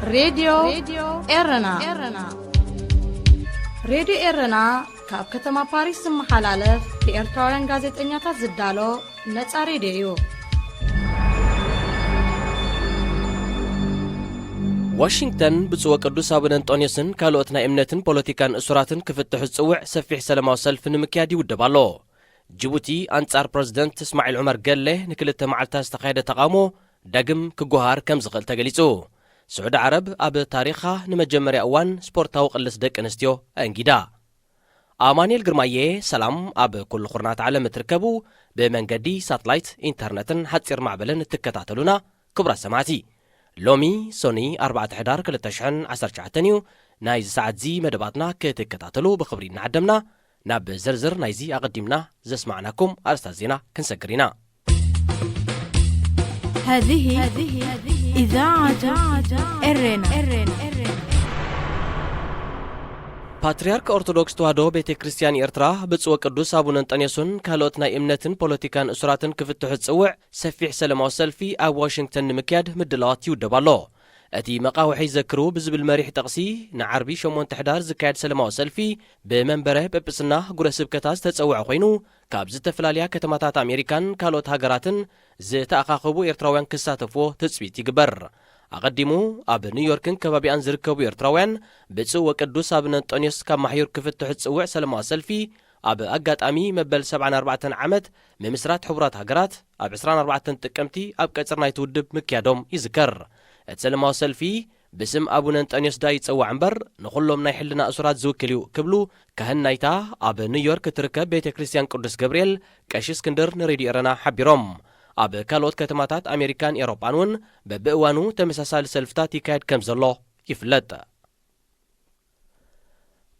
راديو إيرنا راديو إيرنا كاب كتما باريس محلالف لإرتوران غازت إنياتا زدالو نتا راديو واشنطن بصوى قدوس أبن أنطونيوسن كالوتنا إمنتن بوليتيكان أسراتن كفتح الصوع سفيح سلام وسلف نمكيادي ودبالو جيبوتي أنصار بريزيدنت اسماعيل عمر قال له نكلت معلتا استقايدة تقامو داقم كجوهار كم زغل تقليسو سعود عرب أب تاريخها نمجمري أوان سبورتاو قلس دك أنستيو أنجيدا آمانيل قرمايه سلام أب كل خرنات عالم تركبو بمنقدي ساتلايت انترنتن حتصير معبلن التكتاتلونا كبرى سماتي لومي سوني 4/11 كلتشحن 19 نايز ساعت زي مدباتنا كتكتاتلو بخبرين عدمنا ناب زرزر نايزي أقدمنا زسمعناكم أرستازينا كنسكرينا هذه إذاعة إرنا باتريارك أرثوذكس توادو بيت كريستيان إرترا بتصوى قدوس أبو أنطونيوسن كالوتنا إمنتن بوليتيكان أسراتن كفتح الصوع سفيح سلام وسلفي أب واشنطن مكياد مدلات يودبالو أتي مقاوحي ذكرو بزبل مريح تقسي نعربي شمون تحدار زكايد سلام وسلفي بمنبره ببسنا قرسب كتاز تتصوع خوينو كابز تفلاليا كتماتات أمريكان كالوت هاجراتن زي تأخاقبو إرتراوان كساتفو تسبيت يقبر أقدمو أب نيويوركن كبابي أنزركبو إرتراوان بتصوى قدوس أبن أنطونيوس كام محيور كفتح الصوع سلام وسلفي أب أقات أمي مبل 74 عمد ممسرات حبرات هاجرات أب 24 تكمتي أب كترنا يتودب مكيادوم يذكر اتسلماو سلفي باسم أبو أنطونيوس دا يتصوع عنبر نخلهم نايحلنا أسرات زوكليو كبلو كهنايتا أب نيويورك تركب بيت كريستيان قدس جبريل كاشي اسكندر نريدي إرنا حبيروم أب كالوت كتماتات أمريكان إيروبانون ببقوانو تمساسال سلفتات يكايد كمزالله يفلت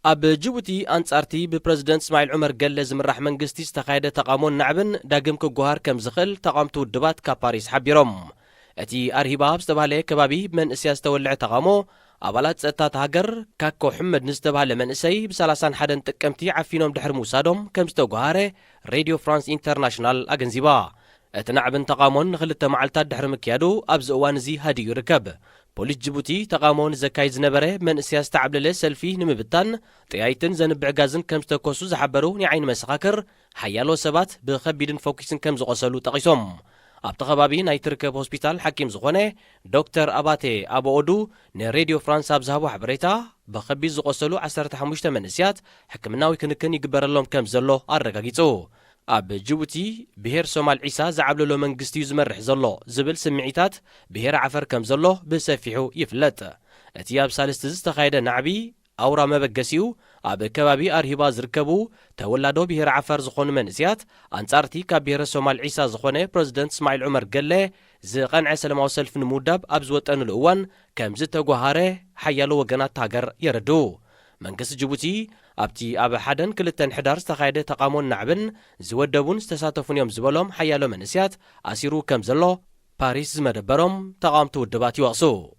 أب جيبوتي أنصارتي ببريزيدنت اسماعيل عمر قال لازم الرح منقستي استقايدة تقامون نعبن داقم كجوهار كمزخل تقامتو الدبات كباريس حبيروم أتي أرهباب استبهالي كبابي من إسياس تولع تقامو أبالات سأتات هاجر كاكو حمد نستبهالي من إسي بسالسان حدن تكمتي عفينهم دحر موسادهم كمستو جوهاري راديو فرانس انترناشنال أجنزيبا اتنعبن تقامون نخلت معلتات دحر مكيادو أبز أوانزي هادي يركب بوليس جيبوتي تقامون زكايز نبره من إسياس تعبللي سلفي نمبتان طيايتن زنبع غازن كمستو كوسو زحبرو نعين مسخاكر حيالو سبات بخبيدن فوكسن كمزو قصلو تقيسوم أبت خبابي نايتركب هوسبيتال حكيم زخونة دكتور أباتي أبو أودو نراديو فرانس أبزهابو حبريتا بخبي زقصلو 15 منسيات حكمناوي كنكن يقبر لهم كم زلو أرقاقيتو أب جيبوتي بهير سومال عيسى زعبلو له منقستي زمرح زلو زبل سمعيتات بهير عفر كم زلو بسفيحو يفلت اتياب سالستز تخايدة نعبي أورا مبقسيو أب كبابي أرهبا زركبو تولادو بهير عفر زخون منسيات أنصارتي كبهير سومال عيسى زخونة بريزيدنت اسماعيل عمر قال زي قنع سلام وسلف نمودب أبزوت أنو الأوان كم زتا قوهاره حيالو وقنات تاقر يردو منقس جيبوتي أبتي أب حدن كلتن حدار استخايدة تقامون نعبن زودبون استساتفون يوم زبالهم حيالو منسيات أسيرو كم زلو باريس مدبرهم تقامتو الدباتي وقصو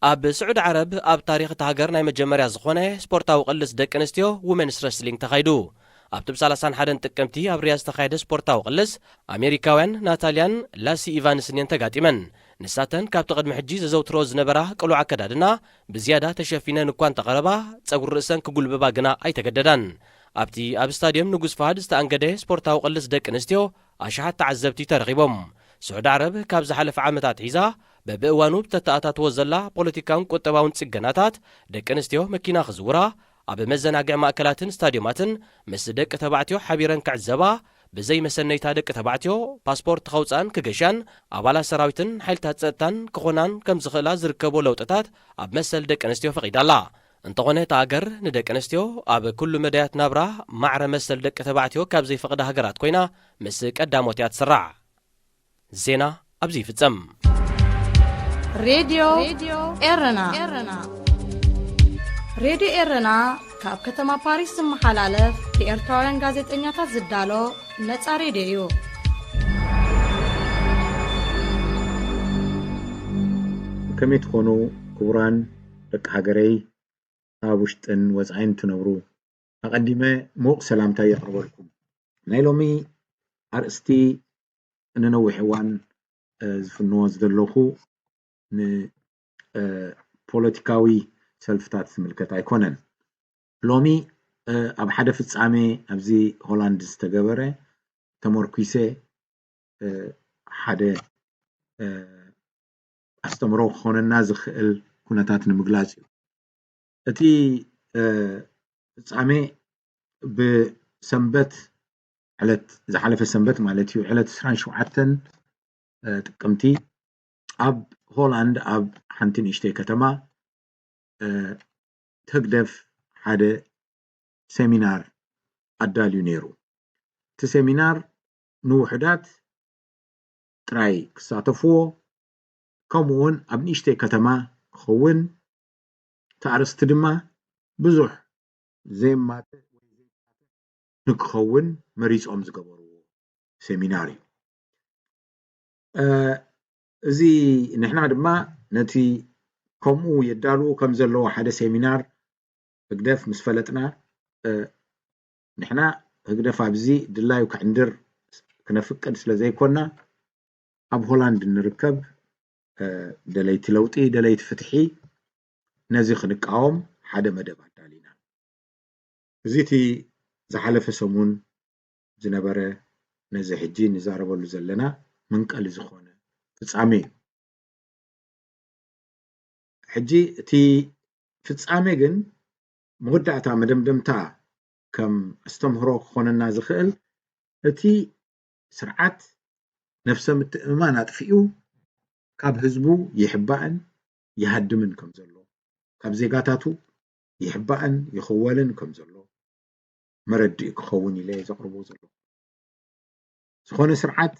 أب سعود عرب أب تاريخ تهاجر ناي مجمريا زخونة سبورتاو قلس دك انستيو ومنس رسلينج تخايدو أب تبسالسان حدن تكمتي أب رياز تخايد سبورتاو قلس أمريكاوين ناتاليان لاسي إيفانس نين تقاتيمن نساتن كاب تقدم حجيز زوتروز نبرا قلو عكدادنا بزيادة تشافينا نكوان تقربا تساقر رئسان كقول بباقنا أي تقددان أبتي أب ستاديوم نقوز فهد استأنقده سبورتاو قلس دك انستيو أشحات تعزبتي ترغيبهم سعود عرب كاب زحلف عامتات عيزا ببقوانو بتتأتات وزلا بوليتيكان قطباون تسجناتات دك انستيو مكينا خزورا أب مزناقع مأكلاتن ستاديوماتن مس دك تبعتيو حبيرن كعزبا بزي مسنيتا دك تبعتيو باسبورت خوصان كجشان أبالا سراويتن حيلتات سأتان كخونان كم زخلا زركبو لوتتات أب مسل دك انستيو فقيدالا انتقوني تاقر ندك انستيو أب كل مدايات نابرا معر مسل دك تبعتيو كابزي فقد هاقرات كوينا مسك قداموتيات سرع زينا أبزي فتسم راديو إيرنا راديو إيرنا كاب كتما باريس محلالف لإرتوران غازت إنياتا زدالو نتا راديو كمي تكونو كوران لك هاجري أبوشتن وزعين تنورو أقدمه موق سلامتا يقرب لكم نايلومي أرستي أننا وحوان زفنوز دلوخو ፖለቲካዊ ሰልፍታት ዝምልከት ኣይኮነን ሎሚ ኣብ ሓደ ፍጻሜ ኣብዚ ሆላንድ ዝተገበረ ተመርኩሴ ሓደ ኣስተምሮ ክኾነና ዝኽእል ኩነታት ንምግላጽ እዩ እቲ ፍጻሜ ብሰንበት ዕለት ዝሓለፈ ሰንበት ማለት እዩ ዕለት 27 ጥቅምቲ ኣብ ሆላንድ ኣብ ሓንቲ ንእሽተይ ከተማ ተግደፍ ሓደ ሴሚናር ኣዳልዩ ነይሩ እቲ ሴሚናር ንውሕዳት ጥራይ ክሳተፍዎ ከምኡውን ኣብ ንእሽተይ ከተማ ክኸውን ተኣርስቲ ድማ ብዙሕ ዘየማተ ንክኸውን መሪፆም ዝገበርዎ ሴሚናር እዩ እዚ ንሕና ድማ ነቲ ከምኡ የዳልዎ ከም ዘለዎ ሓደ ሴሚናር ህግደፍ ምስ ፈለጥና ንሕና ህግደፍ ኣብዚ ድላዩ ክዕንድር ክነፍቅድ ስለ ዘይኮና ኣብ ሆላንድ ንርከብ ደለይቲ ለውጢ ደለይቲ ፍትሒ ነዚ ክንቃወም ሓደ መደብ ኣዳሊና እዚ እቲ ዝሓለፈ ሰሙን ዝነበረ ነዚ ሕጂ ንዛረበሉ ዘለና መንቀሊ ዝኾነ ፍጻሜ እዩ ሕጂ እቲ ፍጻሜ ግን መወዳእታ መደምደምታ ከም ኣስተምህሮ ክኾነና ዝኽእል እቲ ስርዓት ነፍሰ ምትእምማን ኣጥፊኡ ካብ ህዝቡ ይሕባእን ይሃድምን ከም ዘሎ ካብ ዜጋታቱ ይሕባእን ይኽወልን ከም ዘሎ መረዲእ ክኸውን ኢለ ዘቕርቦ ዘሎ ዝኾነ ስርዓት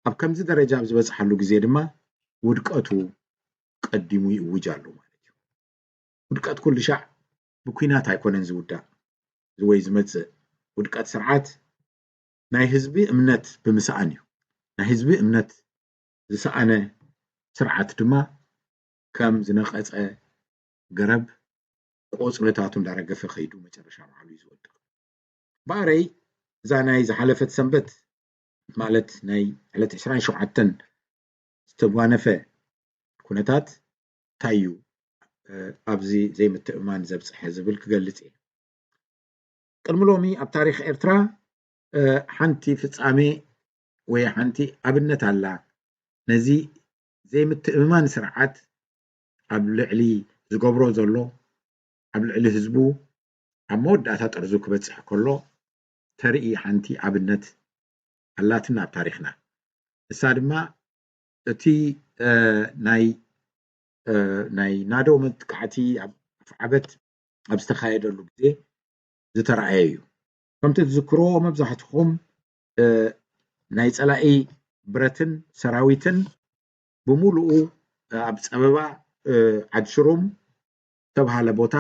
ኣብ ከምዚ ደረጃ ኣብ ዝበፅሓሉ ግዜ ድማ ውድቀቱ ቀዲሙ ይእውጅ ኣሎ ማለት እዩ ውድቀት ኩሉ ሻዕ ብኩናት ኣይኮነን ዝውዳእ ወይ ዝመፅእ ውድቀት ስርዓት ናይ ህዝቢ እምነት ብምስኣን እዩ ናይ ህዝቢ እምነት ዝሰኣነ ስርዓት ድማ ከም ዝነቐፀ ገረብ ቆፅለታቱ እንዳረገፈ ከይዱ መጨረሻ በዓሉ እዩ ዝወድቕ ባዕረይ እዛ ናይ ዝሓለፈት ሰንበት ማለት ናይ ዕለት 27 ዝተጓነፈ ኩነታት እንታይ እዩ ኣብዚ ዘይምትእምማን ዘብፅሐ ዝብል ክገልጽ እየ ቅድሚ ሎሚ ኣብ ታሪክ ኤርትራ ሓንቲ ፍጻሜ ወይ ሓንቲ ኣብነት ኣላ ነዚ ዘይምትእምማን ስርዓት ኣብ ልዕሊ ዝገብሮ ዘሎ ኣብ ልዕሊ ህዝቡ ኣብ መወዳእታ ጠርዙ ክበፅሕ ከሎ ተርኢ ሓንቲ ኣብነት ኣላትና ኣብ ታሪክና እሳ ድማ እቲ ናይ ናዶ መጥቃዕቲ ኣብ ዓበት ኣብ ዝተኻየደሉ ግዜ ዝተረኣየ እዩ ከምቲ ትዝክሮ መብዛሕትኩም ናይ ፀላኢ ብረትን ሰራዊትን ብሙሉኡ ኣብ ፀበባ ዓድሽሩም ተባሃለ ቦታ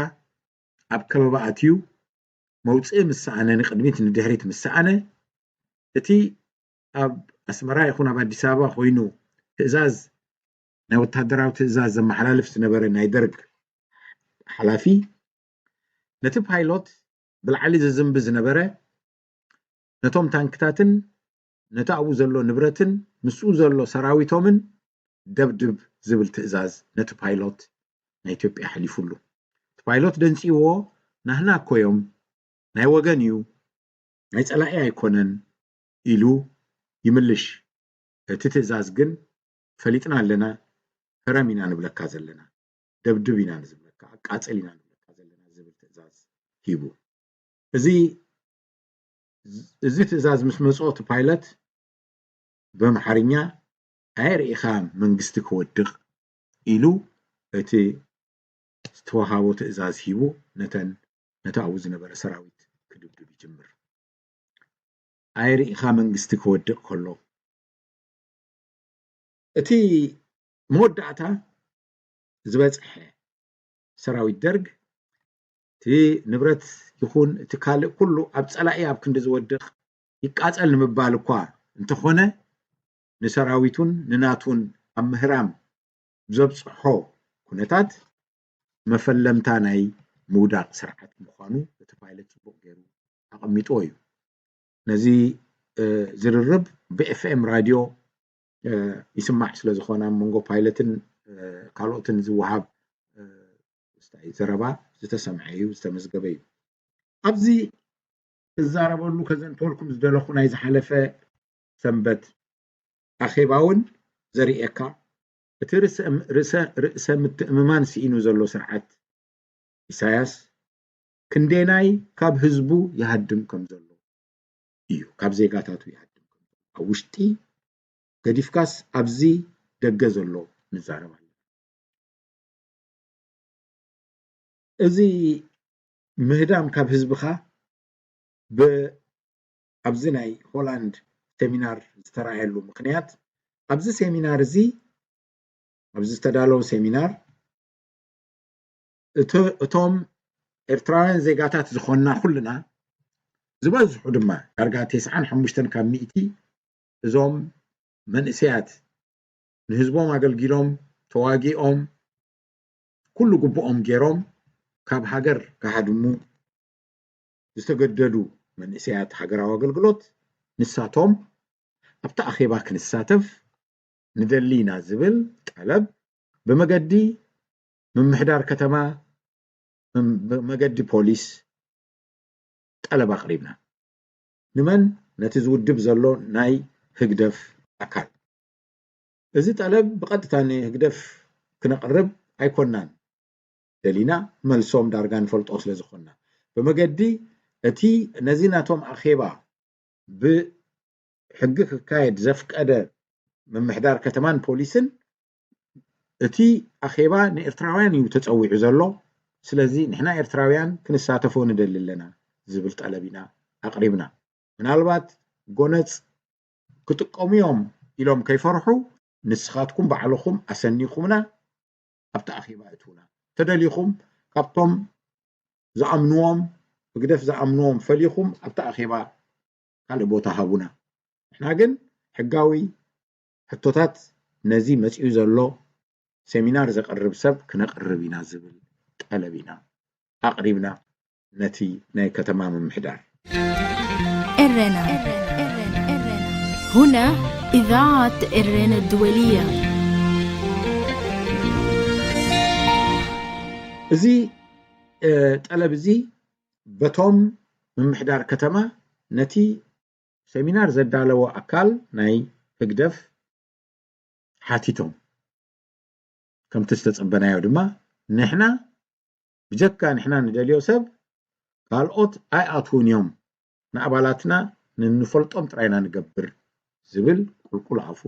ኣብ ከበባ ኣትዩ መውፅእ ምስኣነ ንቅድሚት ንድሕሪት ምስኣነ እቲ ኣብ ኣስመራ ይኹን ኣብ ኣዲስ አበባ ኮይኑ ትእዛዝ ናይ ወታደራዊ ትእዛዝ ዘመሓላልፍ ዝነበረ ናይ ደርግ ሓላፊ ነቲ ፓይሎት ብላዕሊ ዝዝንብ ዝነበረ ነቶም ታንክታትን ነቲ ኣብኡ ዘሎ ንብረትን ምስኡ ዘሎ ሰራዊቶምን ደብድብ ዝብል ትእዛዝ ነቲ ፓይሎት ናይ ኢትዮጵያ ሓሊፉሉ እቲ ፓይሎት ደንፂዎ ናህና ኮዮም ናይ ወገን እዩ ናይ ፀላኢ ኣይኮነን ኢሉ ይምልሽ እቲ ትእዛዝ ግን ፈሊጥና ኣለና ሕረም ኢና ንብለካ ዘለና ደብድብ ኢና ንዝብለካ ኣቃፅል ኢና ንብለካ ዘለና ዝብል ትእዛዝ ሂቡ እዚ ትእዛዝ ምስ መፅኦ እቲ ፓይለት በአምሓርኛ ኣይርኢኻ መንግስቲ ክወድቕ ኢሉ እቲ ዝተዋሃቦ ትእዛዝ ሂቡ ነቲ ኣብኡ ዝነበረ ሰራዊት ክድብድብ ይጅምር ኣይርኢኻ መንግስቲ ክወድቕ ከሎ እቲ መወዳእታ ዝበፅሐ ሰራዊት ደርግ እቲ ንብረት ይኹን እቲ ካልእ ኩሉ ኣብ ፀላኢ ኣብ ክንዲ ዝወድቕ ይቃፀል ንምባል እኳ እንተኾነ ንሰራዊቱን ንናቱን ኣብ ምህራም ዘብፅሖ ኩነታት መፈለምታ ናይ ምውዳቕ ስርዓት ምዃኑ እቲ ፓይለት ፅቡቅ ገይሩ ኣቐሚጥዎ እዩ ነዚ ዝርርብ ብኤፍኤም ራድዮ ይስማዕ ስለ ዝኾነ መንጎ ፓይለትን ካልኦትን ዝወሃብ ዘረባ ዝተሰምዐዩ ዝተመዝገበዩ ኣብዚ እዛረበሉ ከዘንተልኩም ዝደለኹ ናይ ዝሓለፈ ሰንበት ኣኼባውን ዘርእየካ እቲ ርእሰ ምትእምማን ሲኢኑ ዘሎ ስርዓት ኢሳያስ ክንደናይ ካብ ህዝቡ ይሃድም ከም ዘሎ እዩ ካብ ዜጋታቱ ይሃድም ከም ዘሎ ኣብ ውሽጢ ገዲፍካስ ኣብዚ ደገ ዘሎ ንዛረብ ኣለና እዚ ምህዳም ካብ ህዝብኻ ኣብዚ ናይ ሆላንድ ሴሚናር ዝተራየሉ ምክንያት ኣብዚ ሴሚናር እዚ ኣብዚ ዝተዳለወ ሴሚናር እቶም ኤርትራውያን ዜጋታት ዝኾንና ኩልና ዝበዝሑ ድማ ዳርጋ 95 ካብ 100 እዞም መንእሰያት ንህዝቦም ኣገልጊሎም ተዋጊኦም ኩሉ ግቡኦም ገይሮም ካብ ሃገር ካሃድሙ ዝተገደዱ መንእሰያት ሃገራዊ ኣገልግሎት ንሳቶም ኣብታ ኣኼባ ክንሳተፍ ንደሊና ዝብል ጠለብ ብመገዲ ምምሕዳር ከተማ ብመገዲ ፖሊስ ጠለብ ኣቕሪብና ንመን ነቲ ዝውድብ ዘሎ ናይ ህግደፍ ኣካል እዚ ጠለብ ብቐጥታ ንህግደፍ ክነቕርብ ኣይኮናን ደሊና መልሶም ዳርጋ ንፈልጦ ስለ ዝኾንና ብመገዲ እቲ ነዚ ናቶም ኣኼባ ብሕጊ ክካየድ ዘፍቀደ ምምሕዳር ከተማን ፖሊስን እቲ ኣኼባ ንኤርትራውያን እዩ ተፀዊዑ ዘሎ ስለዚ ንሕና ኤርትራውያን ክንሳተፎ ንደሊ ኣለና ዝብል ጠለብ ኢና ኣቕሪብና ምናልባት ጎነፅ ክጥቀሙ እዮም ኢሎም ከይፈርሑ ንስኻትኩም ባዕልኹም ኣሰኒኹምና ኣብቲ ኣኼባ እትውና ተደሊኹም ካብቶም ዝኣምንዎም ብግደፍ ዝኣምንዎም ፈሊኹም ኣብቲ ኣኼባ ካልእ ቦታ ሃቡና ንሕና ግን ሕጋዊ ሕቶታት ነዚ መፅኡ ዘሎ ሴሚናር ዘቕርብ ሰብ ክነቕርብ ኢና ዝብል ጠለብ ኢና ኣቕሪብና ነቲ ናይ ከተማ ምምሕዳር إرنا هنا إذاعة إرنا الدولية እዚ ጠለብ እዚ በቶም ምምሕዳር ከተማ ነቲ ሴሚናር ዘዳለወ ኣካል ናይ ህግደፍ ሓቲቶም ከምቲ ዝተፀበናዮ ድማ ንሕና ብጀካ ንሕና ንደልዮ ሰብ ካልኦት ኣይኣትውን እዮም ንኣባላትና ንፈልጦም ጥራይና ንገብር ዝብል ቁልቁል ኣፉ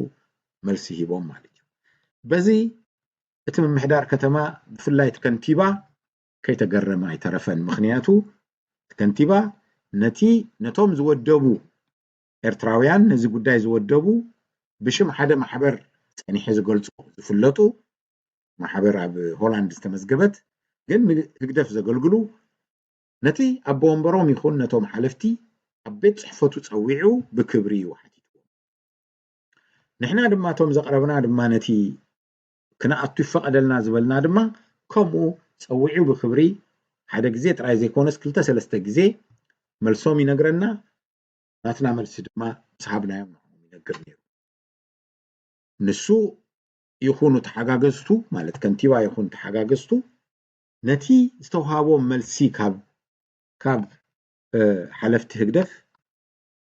መልሲ ሂቦም ማለት እዩ በዚ እቲ ምምሕዳር ከተማ ብፍላይ እቲ ከንቲባ ከይተገረመ ኣይተረፈን ምክንያቱ እቲ ከንቲባ ነቶም ዝወደቡ ኤርትራውያን ነዚ ጉዳይ ዝወደቡ ብሽም ሓደ ማሕበር ፀኒሐ ዝገልጹ ዝፍለጡ ማሕበር ኣብ ሆላንድ ዝተመዝገበት ግን ህግደፍ ዘገልግሉ ነቲ ኣብ ወንበሮም ይኹን ነቶም ሓለፍቲ ኣብ ቤት ጽሕፈቱ ፀዊዑ ብክብሪ ወሓቲትዎ ንሕና ድማ ቶም ዘቕረብና ድማ ነቲ ክነኣቱ ይፈቀደልና ዝበልና ድማ ከምኡ ፀዊዑ ብክብሪ ሓደ ግዜ ጥራይ ዘይኮነስ 2-3 ግዜ መልሶም ይነግረና ናትና መልሲ ድማ ሰሃብናዮም ይነግር ነይሩ ንሱ ይኹኑ ተሓጋገዝቱ ማለት ከንቲባ ይኹን ተሓጋገዝቱ ነቲ ዝተውሃቦም መልሲ ካብ ሓለፍቲ ህግደፍ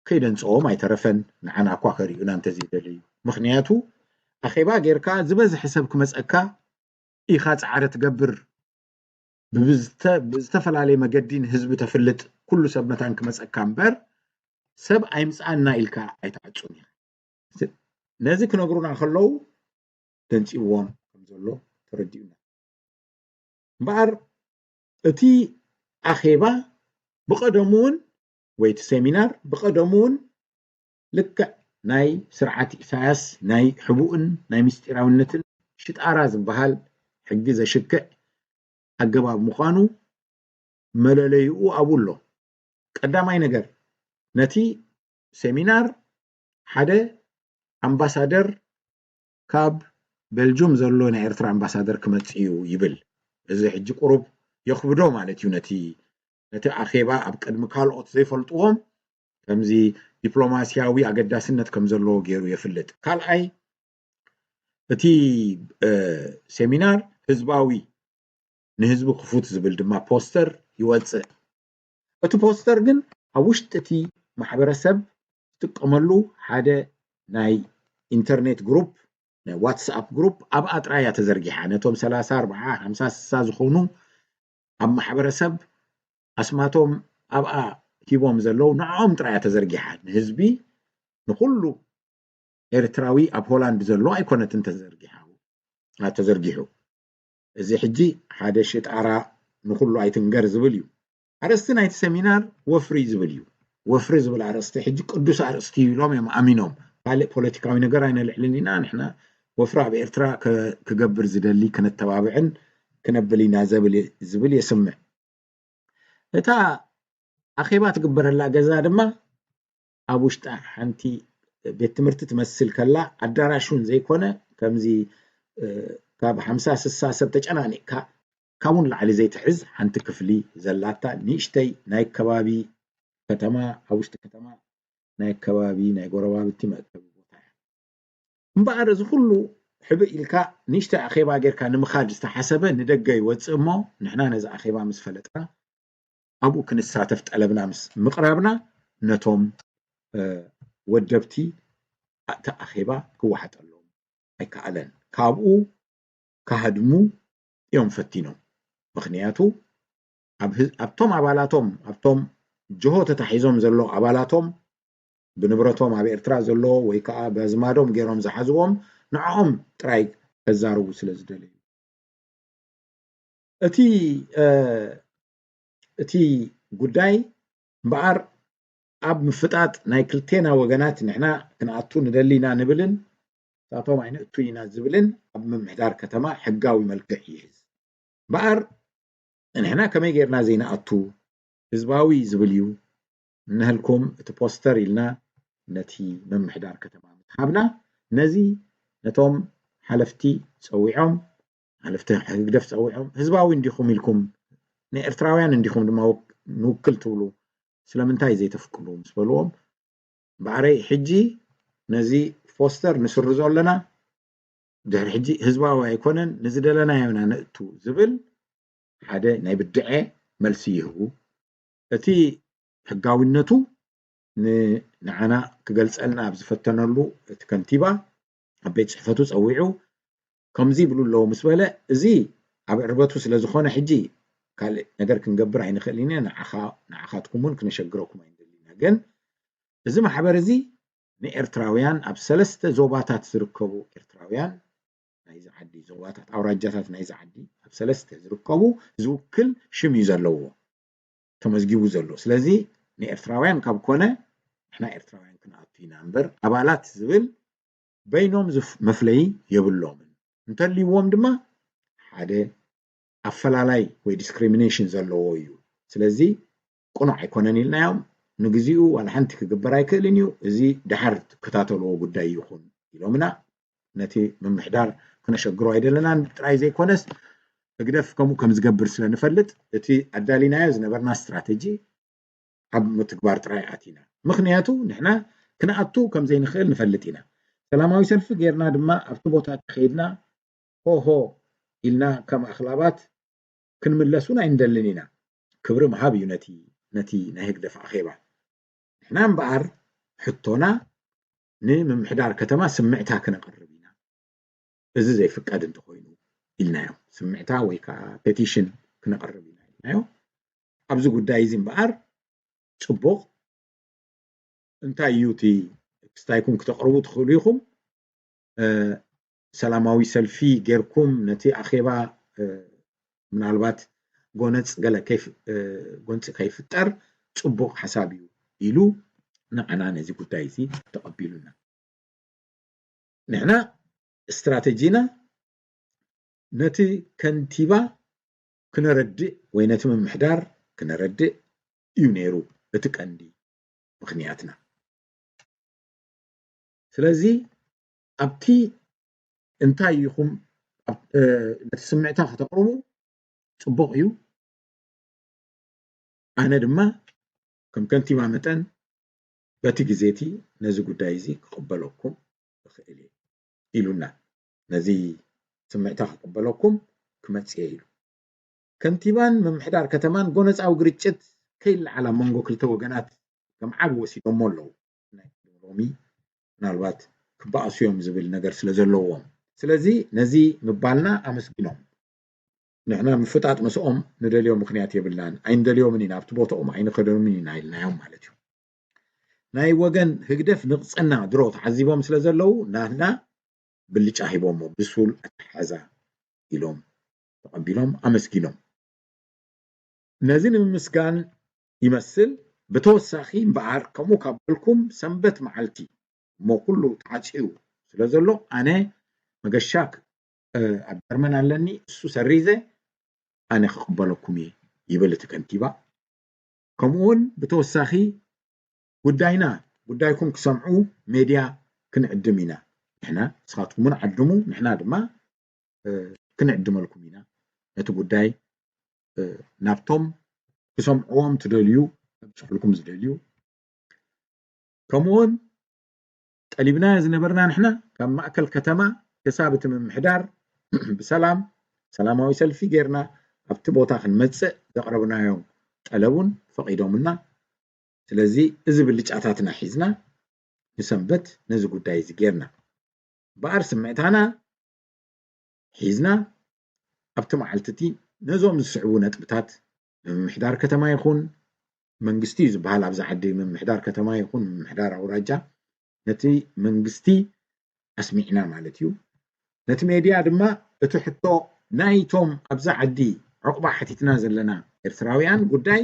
ከይደንፅኦም ኣይተረፈን ንዓና እኳ ከሪኡና እንተዘይደልዩ ምክንያቱ ኣኼባ ጌርካ ዝበዝሕ ሰብ ክመፀካ ኢኻ ፃዕሪ ትገብር ብዝተፈላለየ መገዲን ህዝቢ ተፍልጥ ኩሉ ሰብ መታን ክመፀካ እምበር ሰብ ኣይምፃና ኢልካ ኣይተዓፁን ኢኻ ነዚ ክነግሩና ከለዉ ደንፂዎም ከም ዘሎ ተረዲኡና እምበኣር እቲ ኣኼባ ብቀደሙውን ወይ እቲ ሴሚናር ብቀደሙውን ልክዕ ናይ ስርዓት ኢሳያስ ናይ ሕቡእን ናይ ምስጢራውነትን ሽጣራ ዝበሃል ሕጊ ዘሽክዕ ኣገባብ ምዃኑ መለለይኡ ኣብሎ ቀዳማይ ነገር ነቲ ሴሚናር ሓደ ኣምባሳደር ካብ ቤልጅየም ዘሎ ናይ ኤርትራ ኣምባሳደር ክመጽ እዩ ይብል እዚ ሕጂ ቁሩብ የኽብዶ ማለት እዩ ነቲ ኣኼባ ኣብ ቅድሚ ካልኦት ዘይፈልጥዎም ከምዚ ዲፕሎማሲያዊ ኣገዳስነት ከም ዘለዎ ገይሩ የፍልጥ ካልኣይ እቲ ሴሚናር ህዝባዊ ንህዝቢ ክፉት ዝብል ድማ ፖስተር ይወፅእ እቲ ፖስተር ግን ኣብ ውሽጢ እቲ ማሕበረሰብ ዝጥቀመሉ ሓደ ናይ ኢንተርኔት ግሩፕ ናይ ዋትስኣፕ ግሩፕ ኣብ ኣጥራያ ተዘርጊሓ ነቶም 30 40 50 60 ዝኾኑ ኣብ ማሕበረሰብ ኣስማቶም ኣብኣ ሂቦም ዘለው ንዖም ጥራያ ተዘርጊሓ ንህዝቢ ንኩሉ ኤርትራዊ ኣብ ሆላንድ ዘሎ ኣይኮነትን ተዘርጊሑ እዚ ሕጂ ሓደ ሽጣራ ንኩሉ ኣይትንገር ዝብል እዩ ኣርእስቲ ናይቲ ሴሚናር ወፍሪ ዝብል እዩ ወፍሪ ዝብል ኣርእስቲ ሕጂ ቅዱስ ኣርእስቲ ኢሎም እዮም ኣሚኖም ካልእ ፖለቲካዊ ነገር ኣይነልዕልን ኢና ንሕና ወፍሪ ኣብ ኤርትራ ክገብር ዝደሊ ክነተባብዕን ክነብል ኢና ዝብል የስምዕ እታ ኣኼባ ትግበረላ ገዛ ድማ ኣብ ውሽጣ ሓንቲ ቤት ትምህርቲ ትመስል ከላ ኣዳራሹን ዘይኮነ ከምዚ ካብ 50 60 ሰብ ተጨናኒቕካ ካብውን ላዕሊ ዘይትሕዝ ሓንቲ ክፍሊ ዘላታ ንእሽተይ ናይ ከባቢ ከተማ ኣብ ውሽጢ ከተማ ናይ ከባቢ ናይ ጎረባብቲ መእከቢ ቦታ እያ እምበኣር እዚ ኩሉ ሕብእ ኢልካ ንእሽተይ ኣኼባ ጌርካ ንምኻድ ዝተሓሰበ ንደገ ይወፅእ እሞ ንሕና ነዚ ኣኼባ ምስ ፈለጥና ኣብኡ ክንሳተፍ ጠለብና ምስ ምቕራብና ነቶም ወደብቲ እታ ኣኼባ ክወሓጠሎም ኣይከኣለን ካብኡ ካሃድሙ እዮም ፈቲኖም ምክንያቱ ኣብቶም ኣባላቶም ኣብቶም ጅሆ ተታሒዞም ዘሎ ኣባላቶም ብንብረቶም ኣብ ኤርትራ ዘሎ ወይ ከዓ በዝማዶም ገይሮም ዝሓዝዎም ንዓኦም ጥራይ ከዛርቡ ስለ ዝደለዩ እቲ ጉዳይ እምበኣር ኣብ ምፍጣጥ ናይ ክልቴና ወገናት ንሕና ክንኣቱ ንደሊና ንብልን ሳቶም ኣይነእቱ ኢና ዝብልን ኣብ ምምሕዳር ከተማ ሕጋዊ መልክዕ ይሕዝ እምበኣር ንሕና ከመይ ጌርና ዘይነኣቱ ህዝባዊ ዝብል እዩ ንህልኩም እቲ ፖስተር ኢልና ነቲ ምምሕዳር ከተማ ምትሃብና ነዚ ነቶም ሓለፍቲ ፀዊዖም ሓለፍቲ ህግደፍ ፀዊዖም ህዝባዊ እንዲኹም ኢልኩም ንኤርትራውያን እንዲኹም ድማ ንውክል ትብሉ ስለምንታይ ዘይተፍቅሉ ምስ በልዎም ባዕረይ ሕጂ ነዚ ፖስተር ንስርዞ ኣለና ድሕሪ ሕጂ ህዝባዊ ኣይኮነን ንዝደለናዮ ኢና ነእቱ ዝብል ሓደ ናይ ብድዐ መልሲ ይህቡ እቲ ሕጋዊነቱ ንዓና ክገልፀልና ኣብ ዝፈተነሉ እቲ ከንቲባ ኣብ ቤት ፅሕፈቱ ፀዊዑ ከምዚ ይብሉ ኣለዉ ምስ በለ እዚ ኣብ ዕርበቱ ስለ ዝኾነ ሕጂ ካልእ ነገር ክንገብር ኣይንኽእል ኢና ንዓኻትኩም እውን ክነሸግረኩም ኣይንደሊና ግን እዚ ማሕበር እዚ ንኤርትራውያን ኣብ 3 ዞባታት ዝርከቡ ኤርትራውያን ናይዚ ዓዲ ዞባታት ኣውራጃታት ናይዚ ዓዲ ኣብ 3 ዝርከቡ ዝውክል ሽም እዩ ዘለዎ ተመዝጊቡ ዘሎ ስለዚ ንኤርትራውያን ካብ ኮነ ንሕና ኤርትራውያን ክንኣቱ ኢና እምበር ኣባላት ዝብል በይኖም መፍለይ የብሎምን እንተልይዎም ድማ ሓደ ኣፈላላይ ወይ ዲስክሪሚኔሽን ዘለዎ እዩ ስለዚ ቁኑዕ ኣይኮነን ኢልናዮም ንግዚኡ ዋላ ሓንቲ ክግበር ኣይክእልን እዩ እዚ ድሓር ትከታተልዎ ጉዳይ ይኹን ኢሎምና ነቲ ምምሕዳር ክነሸግሮ ኣይደለናን ጥራይ ዘይኮነስ እግደፍ ከምኡ ከም ዝገብር ስለንፈልጥ እቲ ኣዳሊናዮ ዝነበርና ስትራቴጂ ኣብ ምትግባር ጥራይ ኣቲና ምክንያቱ ንሕና ክንኣቱ ከም ዘይንኽእል ንፈልጥ ኢና ሰላማዊ ሰልፊ ጌርና ድማ ኣብቲ ቦታ ከይድና ሆሆ ኢልና ከም ኣኽላባት ክንምለሱን ኣይንደልን ኢና ክብሪ ምሃብ እዩ ነቲ ናይ ህግደፍ ኣኼባ ንሕና እምበኣር ሕቶና ንምምሕዳር ከተማ ስምዕታ ክነቕርብ ኢና እዚ ዘይፍቀድ እንተኮይኑ ኢልናዮ ስምዕታ ወይ ከዓ ፔቲሽን ክነቕርብ ኢና ኢልናዮ ኣብዚ ጉዳይ እዚ እምበኣር ፅቡቕ እንታይ እዩ እቲ ክስታይኩም ክተቕርቡ ትኽእሉ ኢኹም ሰላማዊ ሰልፊ ጌርኩም ነቲ ኣኼባ ምናልባት ጎነፅ ገለ ጎንፂ ከይፍጠር ፅቡቕ ሓሳብ እዩ ኢሉ ንዓና ነዚ ጉዳይ እዚ ተቐቢሉና ንሕና استراتيجينا نتي كنتيبا كنردئ وينتي من محدار كنردئ يونيرو اتكاندي مخنياتنا سلازي ابتي انتاي يخم نتسمعتا ختقرمو صبوق يو انا دما كم كنتيبا متن باتي غزيتي نزي غدايزي كقبلوكم بخيلي إلونا نزي سمعتها قبلكم كمتصيلو كنتيبان ممحدار كتمان قونص او غريچت كيل على منغو كلتو وغنات كم عاب وسيدوم مولو رومي نالوات كباسيوم زبل ነገር ስለዘለዎም ስለዚህ ነዚ ምባልና አመስግኖም ንሕና ምፍጣጥ መስኦም ንደልዮም ምክንያት የብላን አይንደልዮም ኢና ኣብቲ ቦታኦም አይንከደኑም ኢና ኢልናዮም ማለት እዩ ናይ ወገን ህግደፍ ንቅፅና ድሮ ተዓዚቦም ስለዘለው ናትና ብልጫ ሂቦም ብሱል አትሓዛ ኢሎም ተቀቢሎም አመስግኖም ነዚ ንምስጋን ይመስል በተወሳኺ እምበኣር ከምኡ ካብልኩም ሰንበት መዓልቲ ሞ ኩሉ ተዓፂዩ ስለዘሎ ኣነ መገሻክ ኣብ ጀርመን ኣለኒ እሱ ሰሪዘ ኣነ ክቅበለኩም ይብል እቲ ከንቲባ ከምኡውን በተወሳኺ ጉዳይኩም ክሰምዑ ሜድያ ክንዕድም ኢና ንሕና ንስኻትኩምን ዓድሙ ንሕና ድማ ክንዕድመልኩም ኢና ነቲ ጉዳይ ናብቶም ክሰምዕዎም ትደልዩ ብፅሑልኩም ዝደልዩ ከምኡውን ጠሊብና ዝነበርና ንሕና ካብ ማእከል ከተማ ክሳብ እቲ ምምሕዳር ብሰላም ሰላማዊ ሰልፊ ጌርና ኣብቲ ቦታ ክንመፅእ ዘቕረብናዮም ጠለቡን ፈቂዶምና ስለዚ እዚ ብልጫታትና ሒዝና ንሰንበት ነዚ ጉዳይ እዚ ጌርና በኣር ስምዕታና ሒዝና ኣብቲ መዓልቲ ነዞም ዝስዕቡ ነጥብታት ምምሕዳር ከተማ ይኹን መንግስቲ ዝበሃል ኣብዛ ዓዲ ምምሕዳር ከተማ ይኹን ምምሕዳር ኣውራጃ ነቲ መንግስቲ ኣስሚዕና ማለት እዩ ነቲ ሜድያ ድማ እቲ ሕቶ ናይቶም ኣብዛ ዓዲ ዕቁባ ሓቲትና ዘለና ኤርትራውያን ጉዳይ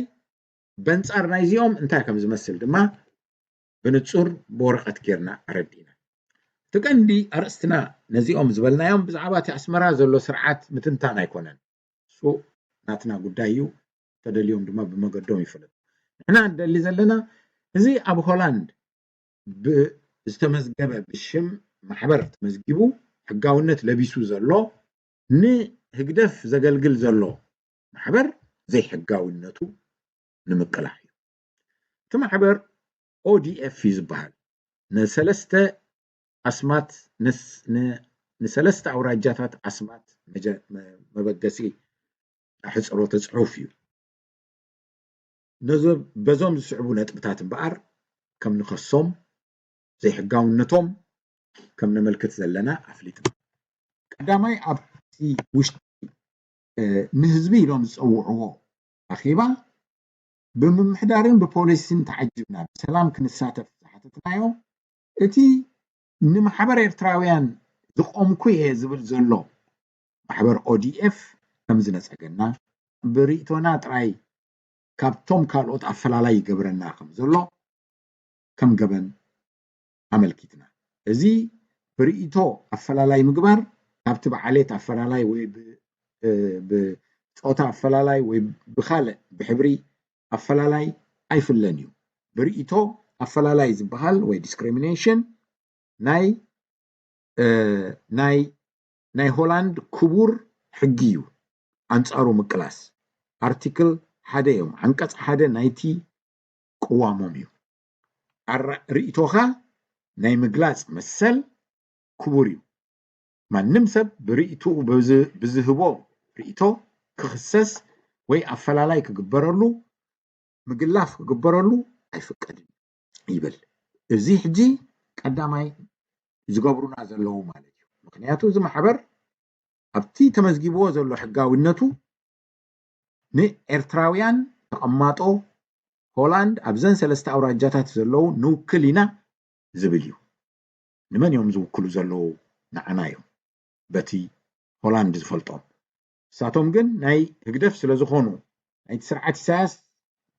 በንጻር ናይዚኦም እንታይ ከም ዝመስል ድማ ብንጹር በወረቐት ጌርና ኣረዲና ትቀንዲ ኣርእስትና ነዚኦም ዝበልናዮም ብዛዕባ እቲ ኣስመራ ዘሎ ስርዓት ምትንታን ኣይኮነን እሱ ናትና ጉዳይ እዩ ተደልዮም ድማ ብመገዶም ይፍለጥ ንሕና እንደሊ ዘለና እዚ ኣብ ሆላንድ ብዝተመዝገበ ብሽም ማሕበር ተመዝጊቡ ሕጋውነት ለቢሱ ዘሎ ንህግደፍ ዘገልግል ዘሎ ማሕበር ዘይሕጋውነቱ ንምቅላዕ እዩ እቲ ማሕበር ODF ይዝበሃል ንሰለስተ ኣስማት ንሰለስተ ኣውራጃታት ኣስማት መበገሲ ሕፅሮ ተፅሑፍ እዩ በዞም ዝስዕቡ ነጥብታት እምበኣር ከም ንኸሶም ዘይሕጋውነቶም ከም ነመልክት ዘለና ኣፍሊጥና ቀዳማይ ኣብቲ ውሽጢ ንህዝቢ ኢሎም ዝፀውዕዎ ኣኼባ ብምምሕዳርን ብፖሊስን ተዓጅብና ብሰላም ክንሳተፍ ዝሓተትናዮ እቲ ንማሕበር ኤርትራውያን ዝቆምኩ እየ ዝብል ዘሎ ማሕበር ODF ከም ዝነፀገና ብርእቶና ጥራይ ካብቶም ካልኦት ኣፈላላይ ይገብረና ከም ዘሎ ከም ገበን ኣመልኪትና እዚ ብርእቶ ኣፈላላይ ምግባር ካብቲ በዓሌት ኣፈላላይ ወይ ብፆታ ኣፈላላይ ወይ ብካልእ ብሕብሪ ኣፈላላይ ኣይፍለን እዩ ብርእቶ ኣፈላላይ ዝበሃል ወይ ዲስክሪሚኔሽን ናይ ሆላንድ ክቡር ሕጊ እዩ ኣንጻሩ ምቅላስ ኣርቲክል ሓደ እዮም አንቀጽ ሓደ ናይቲ ቅዋሞም እዩ ርእቶኻ ናይ ምግላጽ መሰል ክቡር እዩ ማንም ሰብ ብርእቱ ብዝህቦ ርእቶ ክኽሰስ ወይ ኣፈላላይ ክግበረሉ ምግላፍ ክግበረሉ ኣይፍቀድን ይብል እዚ ሕጂ ቀዳማይ ዝገብሩና ዘለዉ ማለት እዩ ምክንያቱ እዚ ማሕበር ኣብቲ ተመዝጊብዎ ዘሎ ሕጋውነቱ ንኤርትራውያን ተቐማጦ ሆላንድ ኣብዘን ሰለስተ ኣውራጃታት ዘለዉ ንውክል ኢና ዝብል እዩ ንመን እዮም ዝውክሉ ዘለዉ ንዓና እዮም በቲ ሆላንድ ዝፈልጦም ንሳቶም ግን ናይ ህግደፍ ስለ ዝኾኑ ናይቲ ስርዓት ኢሳያስ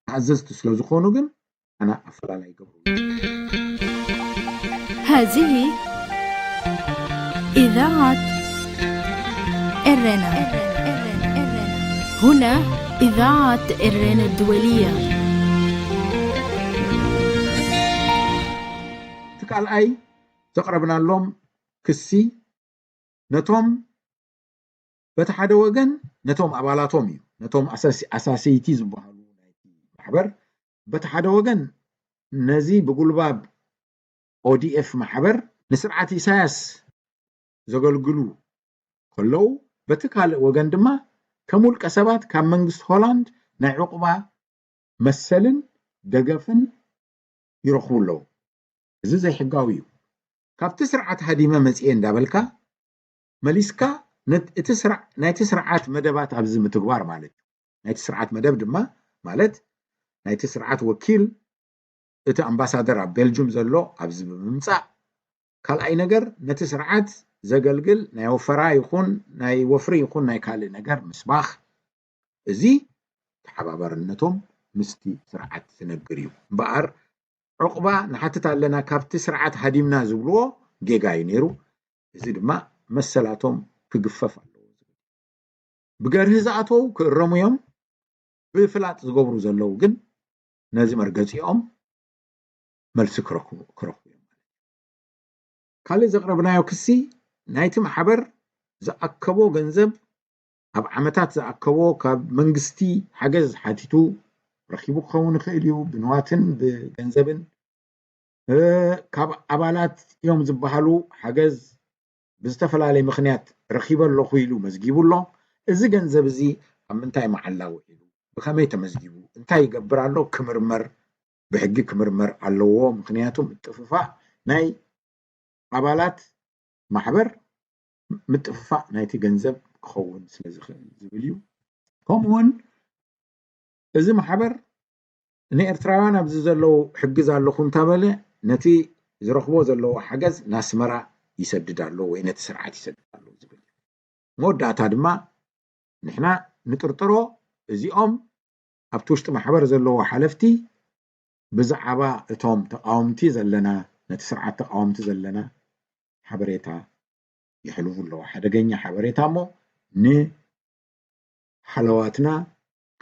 ተኣዘዝቲ ስለ ዝኾኑ ግን ኣና ኣፈላላይ ይገብሩ هذه إذاعة إرنا هنا إذاعة إرنا الدولية تقال أي تقربنا لهم كسي نتوم بتحدى وجن نتوم أبالاتهم نتوم أساسيتي زبالو محبر بتحدى وجن نزي بقول باب ODF محبر نسرعة إساس ዘገልግሉ ከለው በቲ ካልእ ወገን ድማ ከም ውልቀ ሰባት ካብ መንግስቲ ሆላንድ ናይ ዕቁባ መሰልን ደገፍን ይረኽቡ ኣለዉ እዚ ዘይሕጋዊ እዩ ካብቲ ስርዓት ሃዲመ መፅኤ እንዳበልካ መሊስካ ናይቲ ስርዓት መደባት ኣብዚ ምትግባር ማለት እዩ ናይቲ ስርዓት መደብ ድማ ማለት ናይቲ ስርዓት ወኪል እቲ ኣምባሳደር ኣብ ቤልጅየም ዘሎ ኣብዚ ብምምፃእ ካልኣይ ነገር ነቲ ስርዓት ዘገልግል ናይ ወፈራ ይኹን ናይ ወፍሪ ይኹን ናይ ካልእ ነገር ምስባኽ እዚ ተሓባበርነቶም ምስቲ ስርዓት ዝነግር እዩ እምበኣር ዕቁባ ንሓትት ኣለና ካብቲ ስርዓት ሃዲምና ዝብልዎ ጌጋ እዩ ነይሩ እዚ ድማ መሰላቶም ክግፈፍ ኣለዎ ብገርህ ዝኣተው ክእረሙ እዮም ብፍላጥ ዝገብሩ ዘለው ግን ነዚ መርገፂኦም መልሲ ክረኽቡ እዮም ካልእ ዘቕረብናዮ ክሲ ናይቲ ማሕበር ዝኣከቦ ገንዘብ ኣብ ዓመታት ዝኣከቦ ካብ መንግስቲ ሓገዝ ሓቲቱ ረኺቡ ክኸውን ይኽእል እዩ ብንዋትን ብገንዘብን ካብ ኣባላት እዮም ዝበሃሉ ሓገዝ ብዝተፈላለየ ምክንያት ረኺበ ኣለኹ ኢሉ መዝጊቡ ኣሎ እዚ ገንዘብ እዚ ኣብ ምንታይ መዓላ ውዒሉ ብከመይ ተመዝጊቡ እንታይ ይገብር ኣሎ ክምርመር ብሕጊ ክምርመር ኣለዎ ምክንያቱ ምጥፍፋእ ናይ ኣባላት ማሕበር ምጥፍፋእ ናይቲ ገንዘብ ክኸውን ስለዝኽእል ዝብል እዩ ከምኡውን እዚ ማሕበር ንኤርትራውያን ኣብዚ ዘለው ሕግዝ ኣለኹ እንታበለ ነቲ ዝረኽቦ ዘለዎ ሓገዝ ናስመራ ይሰድድ ኣሎ ወይ ነቲ ስርዓት ይሰድድ ኣሎ ዝብል መወዳእታ ድማ ንሕና ንጥርጥሮ እዚኦም ኣብቲ ውሽጢ ማሕበር ዘለዎ ሓለፍቲ ብዛዕባ እቶም ተቃወምቲ ዘለና ነቲ ስርዓት ተቃወምቲ ዘለና ሓበሬታ ይሕልፉ ኣለዉ ሓደገኛ ሓበሬታ እሞ ንሓለዋትና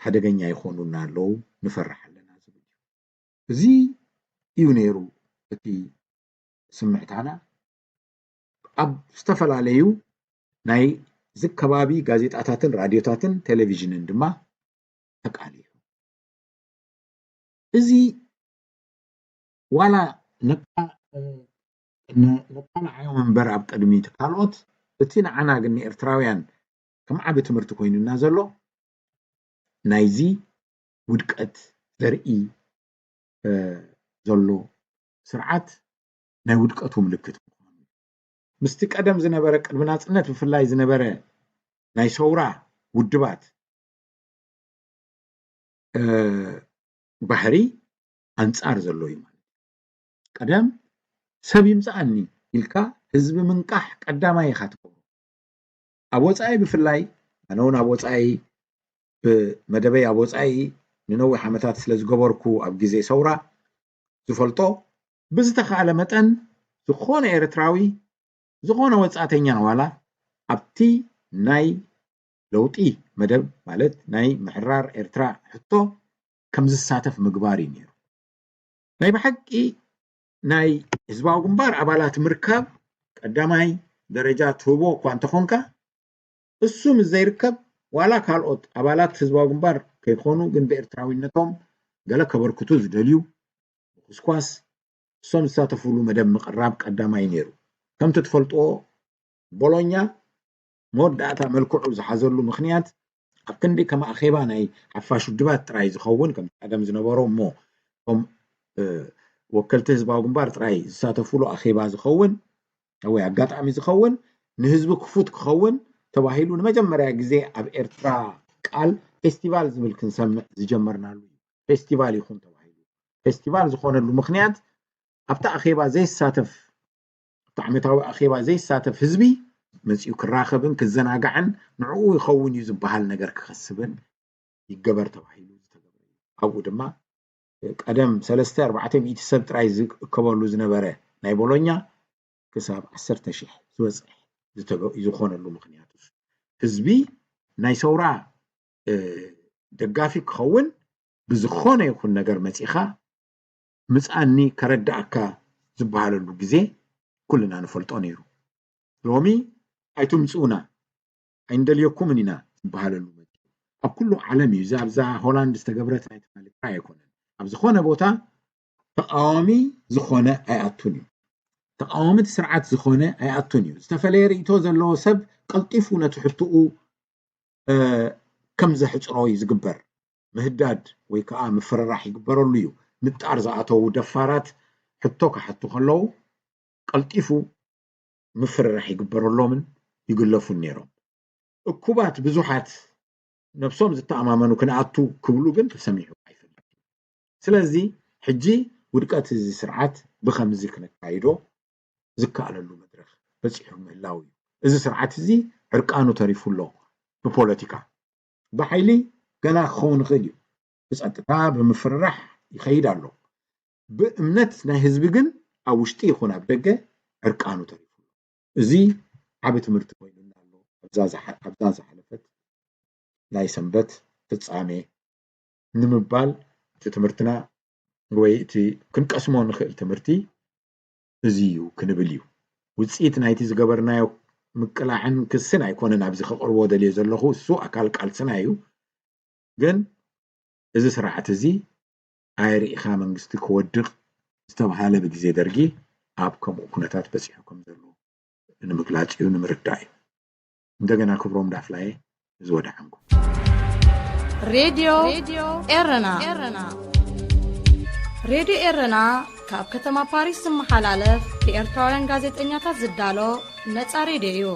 ሓደገኛ ይኾኑና ኣለዉ ንፈርሕ ኣለና ዝብል እዚ እዩ ነይሩ እቲ ስምዕታና ኣብ ዝተፈላለዩ ናይ ዝከባቢ ጋዜጣታትን ራድዮታትን ቴሌቪዥንን ድማ ተቃሊዩ እዚ ዋላ ነቃልዓዮም እምበር ኣብ ቅድሚት ካልኦት እቲ ንዓና ግን ኤርትራውያን ከም ዓብ ትምህርቲ ኮይኑና ዘሎ ናይዚ ውድቀት ዘርኢ ዘሎ ስርዓት ናይ ውድቀቱ ምልክት ምስቲ ቀደም ዝነበረ ቅድሚ ናፅነት ብፍላይ ዝነበረ ናይ ሰውራ ውድባት ባህሪ ኣንጻር ዘሎ እዩ ማለት ቀደም ሰብ ይምፃኣኒ ኢልካ ህዝቢ ምንቃሕ ቀዳማይ ኢኻ ትገብሮ ኣብ ወፃኢ ብፍላይ ኣነ እውን ኣብ ወፃኢ ብመደበይ ኣብ ወፃኢ ንነዊሕ ዓመታት ስለ ዝገበርኩ ኣብ ግዜ ሰውራ ዝፈልጦ ብዝተኻእለ መጠን ዝኾነ ኤርትራዊ ዝኾነ ወፃእተኛ ዋላ ኣብቲ ናይ ለውጢ መደብ ማለት ናይ ምሕራር ኤርትራ ሕቶ ከም ዝሳተፍ ምግባር እዩ ነይሩ ናይ ብሓቂ ናይ ህዝባዊ ግንባር ኣባላት ምርካብ ቀዳማይ ደረጃ ትህቦ እኳ እንተኾንካ እሱ ምስ ዘይርከብ ዋላ ካልኦት ኣባላት ህዝባዊ ግንባር ከይኾኑ ግን ብኤርትራዊነቶም ገለ ከበርክቱ ዝደልዩ ብኩስኳስ እሶም ዝሳተፍሉ መደብ ምቕራብ ቀዳማይ ነይሩ ከምቲ ትፈልጥዎ ቦሎኛ መወዳእታ መልክዑ ዝሓዘሉ ምክንያት ኣብ ክንዲ ከም ኣኼባ ናይ ሓፋሽ ውድባት ጥራይ ዝኸውን ከም ቀደም ዝነበሮ እሞ ከም ወከልቲ ህዝባዊ ግንባር ጥራይ ዝሳተፍሉ ኣኼባ ዝኸውን ወይ ኣጋጣሚ ዝኸውን ንህዝቢ ክፉት ክኸውን ተባሂሉ ንመጀመርያ ግዜ ኣብ ኤርትራ ቃል ፌስቲቫል ዝብል ክንሰምዕ ዝጀመርናሉ ፌስቲቫል ይኹን ተባሂሉ ፌስቲቫል ዝኾነሉ ምክንያት ኣብታ ኣኼባ ዘይሳተፍ ዓመታዊ ኣኼባ ዘይሳተፍ ህዝቢ መፅኡ ክራኸብን ክዘናጋዕን ንዕኡ ይኸውን እዩ ዝበሃል ነገር ክኸስብን ይገበር ተባሂሉ ዝተገበረ ኣብኡ ድማ ቀደም 3-400 ሰብ ጥራይ ዝከበሉ ዝነበረ ናይ ቦሎኛ ክሳብ 10,000 ዝበፅሕ ዝኾነሉ ምክንያት ህዝቢ ናይ ሰውራ ደጋፊ ክኸውን ብዝኾነ ይኹን ነገር መፂኻ ምፃኒ ከረዳእካ ዝበሃለሉ ግዜ ኩልና ንፈልጦ ነይሩ ሎሚ ኣይትምፁና ኣይንደልየኩምን ኢና ዝበሃለሉ ኣብ ኩሉ ዓለም እዩ ኣብዛ ሆላንድ ዝተገብረት ናይ ትማልካ ኣይኮነን ኣብ ዝኾነ ቦታ ተቃዋሚ ዝኾነ ኣይኣቱን እዩ ተቃዋሚት ስርዓት ዝኾነ ኣይኣቱን እዩ ዝተፈለየ ርእይቶ ዘለዎ ሰብ ቀልጢፉ ነቲ ሕቱኡ ከም ዘሕፅሮ እዩ ዝግበር ምህዳድ ወይ ከዓ ምፍርራሕ ይግበረሉ እዩ ንጣር ዝኣተው ደፋራት ሕቶ ክሓቱ ከለዉ ቀልጢፉ ምፍርራሕ ይግበረሎምን ይግለፉን ነይሮም እኩባት ብዙሓት ነፍሶም ዝተኣማመኑ ክንኣቱ ክብሉ ግን ተሰሚዑ ኣይፈልጥ ስለዚ ሕጂ ውድቀት እዚ ስርዓት ብከምዚ ክነካይዶ ዝከኣለሉ መድረክ በፂሑ ምህላው እዩ እዚ ስርዓት እዚ ዕርቃኑ ተሪፉሎ ብፖለቲካ ብሓይሊ ገና ክኸውን ይኽእል እዩ ብፀጥታ ብምፍርራሕ ይኸይድ ኣሎ ብእምነት ናይ ህዝቢ ግን ኣብ ውሽጢ ይኹን ኣብ ደገ ዕርቃኑ ተሪፉሎ እዚ ዓብ ትምህርቲ ኮይኑና ኣሎ ኣብዛ ዝሓለፈት ናይ ሰንበት ፍጻሜ ንምባል እቲ ትምህርትና ወይ እቲ ክንቀስሞ ንኽእል ትምህርቲ እዚ እዩ ክንብል እዩ ውፅኢት ናይቲ ዝገበርናዮ ምቅላዕን ክስን ኣይኮነን ኣብዚ ከቕርቦ ደልየ ዘለኹ እሱ ኣካል ቃልስና እዩ ግን እዚ ስርዓት እዚ ኣይርኢኻ መንግስቲ ክወድቕ ዝተባሃለ ብግዜ ደርጊ ኣብ ከምኡ ኩነታት በፂሑ ከም ዘሎ ንምግላፅ እዩ ንምርዳእ እዩ እንደገና ክብሮም ዳፍላየ ዝወድዓንኩ ሬድዮ ኤረና ሬድዮ ኤረና ካብ ከተማ ፓሪስ ዝመሓላለፍ ብኤርትራውያን ጋዜጠኛታት ዝዳሎ ነፃ ሬድዮ እዩ